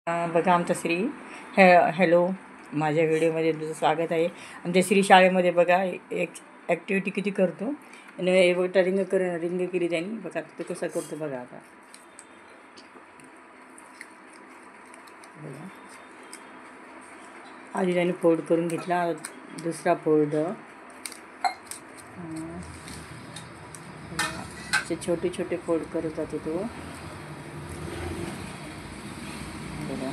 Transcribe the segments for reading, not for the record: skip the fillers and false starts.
बघा आमचा श्री हॅलो. माझ्या व्हिडिओमध्ये तुझं स्वागत आहे. आमच्या श्री शाळेमध्ये बघा एक ॲक्टिव्हिटी किती करतो आणि हे बघा रिंग केली त्यांनी. बघा तो कसं करतो बघा. आता बघा आधी त्यांनी फोल्ड करून घेतला, दुसरा फोल्ड असे छोटे छोटे फोल्ड करत जातो तो. बघा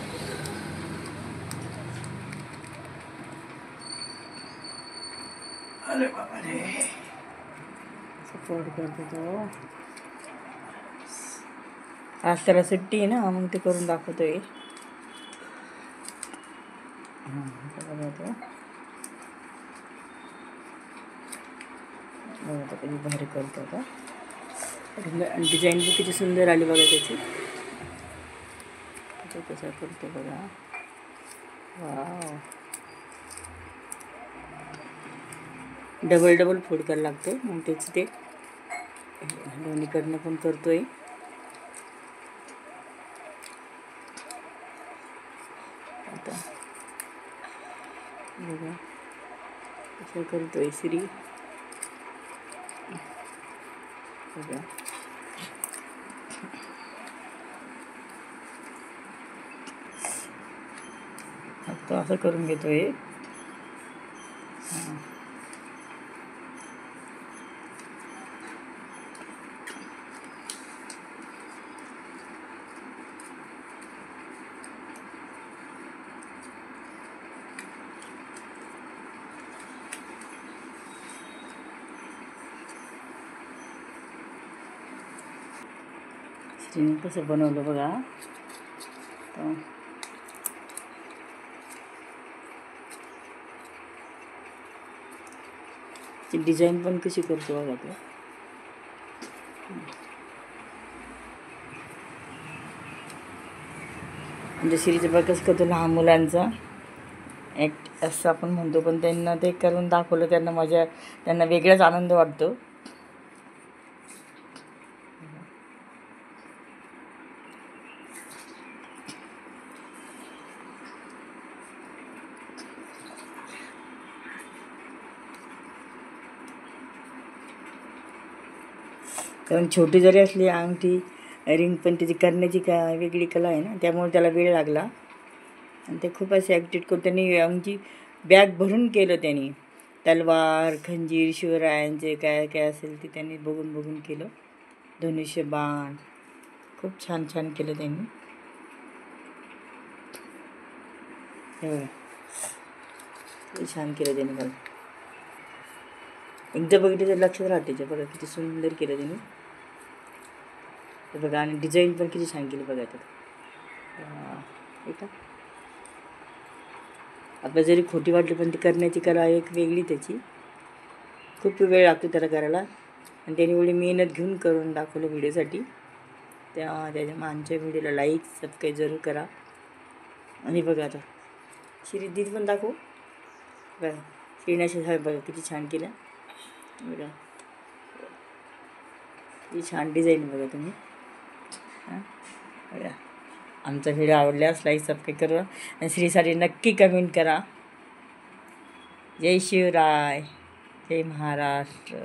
अरे बाबा रे, फोल्ड करतो तो. आज त्याला सुट्टी आहे ना, मग ते करून दाखवतोय. बघा कधी भारी करतो आता. डिझाईन बी किती सुंदर आली बघा त्याची. तो कसा करतो बघा. वाव, डबल फोल्ड करायला लागतो, मग त्याचं ते दोन्हीकडनं पण करतोय. आता बघा कसं करतोय श्री. बघा आता असं करून घेतोय. श्रीने कसं बनवलं बघा. डिझाईन पण कशी करतो बघा तो. म्हणजे श्रीचं बघा कसं करतो लहान मुलांचा ॲक्ट असं आपण म्हणतो, पण त्यांना ते करून दाखवलं, त्यांना मजा, त्यांना वेगळाच आनंद वाटतो. कारण छोटी जरी असली अंगठी रिंग, पण त्याची करण्याची वेगळी कला आहे ना, त्यामुळे त्याला वेळ लागला. आणि ते खूप असे ॲक्टिव्हिटी करून त्यांनी आमची बॅग भरून केलं. त्यांनी तलवार, खंजीर, शिवरायांचे काय काय असेल ते त्यांनी बघून केलं. धनुष्य बाण खूप छान केलं त्यांनी. हे छान केलं त्यांनी. बघा एकदा बघितलं तर लक्षात राहते. बघा किती सुंदर केलं त्यांनी. बघा आणि डिझाईन पण किती छान केली बघा. तर आपल्या जरी खोटी वाटली, पण ती करण्याची कला एक वेगळी त्याची. खूप वेळ लागतो त्याला करायला, आणि त्याने एवढी मेहनत घेऊन करून दाखवलं व्हिडिओसाठी. त्याच्या आमच्या व्हिडिओला लाईक सबस्क्राईब जरूर करा. आणि बघा आता श्रीदीद पण दाखवू बघा. श्रीनाशी बघा किती छान केलं बघा. किती छान डिझाईन बघा तुम्ही. बघा आमचा व्हिडिओ आवडल्यास लाईक सबस्क्राईब करा आणि श्रीसाठी नक्की कमेंट करा. जय शिवराय, जय महाराष्ट्र.